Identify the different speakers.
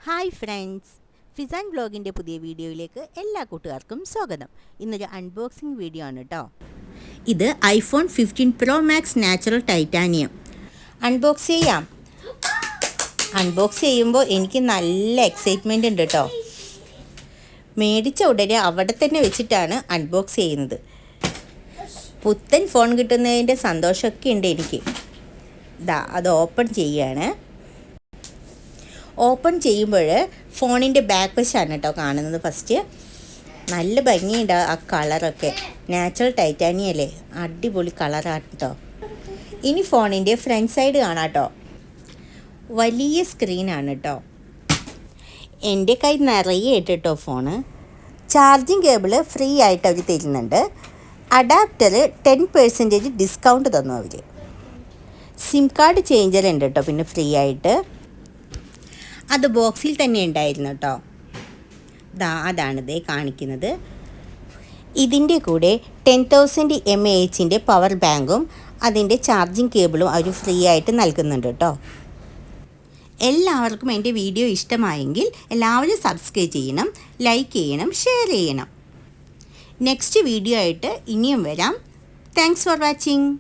Speaker 1: Hi friends, Fizan ബ്ലോഗിൻ്റെ പുതിയ വീഡിയോയിലേക്ക് എല്ലാ കൂട്ടുകാർക്കും സ്വാഗതം. ഇന്നൊരു അൺബോക്സിങ് വീഡിയോ ആണ് കേട്ടോ. ഇത് iPhone 15 Pro Max natural titanium. Unbox ചെയ്യാം. അൺബോക്സ് ചെയ്യുമ്പോൾ എനിക്ക് നല്ല എക്സൈറ്റ്മെൻ്റ് ഉണ്ട് കേട്ടോ. മേടിച്ച ഉടനെ അവിടെ തന്നെ വെച്ചിട്ടാണ് അൺബോക്സ് ചെയ്യുന്നത്. പുത്തൻ ഫോൺ കിട്ടുന്നതിൻ്റെ സന്തോഷമൊക്കെ ഉണ്ട് എനിക്ക്. അത് ഓപ്പൺ ചെയ്യുകയാണ്. ഓപ്പൺ ചെയ്യുമ്പോൾ ഫോണിൻ്റെ ബാക്ക് വശമാണ് കേട്ടോ കാണുന്നത്. ഫസ്റ്റ് നല്ല ഭംഗിയുണ്ട് ആ കളറൊക്കെ. നാച്ചുറൽ ടൈറ്റാനിയം അല്ലേ, അടിപൊളി കളറാണ് കേട്ടോ. ഇനി ഫോണിൻ്റെ ഫ്രണ്ട് സൈഡ് കാണാം കേട്ടോ. വലിയ സ്ക്രീനാണ് കേട്ടോ. എൻ്റെ കൈ നിറയെ ഇട്ടോ ഫോണ്. ചാർജിങ് കേബിൾ ഫ്രീ ആയിട്ട് അവർ തരുന്നുണ്ട്. അഡാപ്റ്റർ 10% ഡിസ്കൗണ്ട് തന്നു അവർ. സിം കാർഡ് ചേഞ്ചർ ഉണ്ട് കേട്ടോ പിന്നെ ഫ്രീ ആയിട്ട്. അത് ബോക്സിൽ തന്നെ ഉണ്ടായിരുന്നു കേട്ടോ. അതാണിത് കാണിക്കുന്നത്. ഇതിൻ്റെ കൂടെ 10,000 mAh പവർ ബാങ്കും അതിൻ്റെ ചാർജിങ് കേബിളും അവർ ഫ്രീ ആയിട്ട് നൽകുന്നുണ്ട് കേട്ടോ. എല്ലാവർക്കും എൻ്റെ വീഡിയോ ഇഷ്ടമായെങ്കിൽ എല്ലാവരും സബ്സ്ക്രൈബ് ചെയ്യണം, ലൈക്ക് ചെയ്യണം, ഷെയർ ചെയ്യണം. നെക്സ്റ്റ് വീഡിയോ ആയിട്ട് ഇനിയും വരാം. Thanks for watching.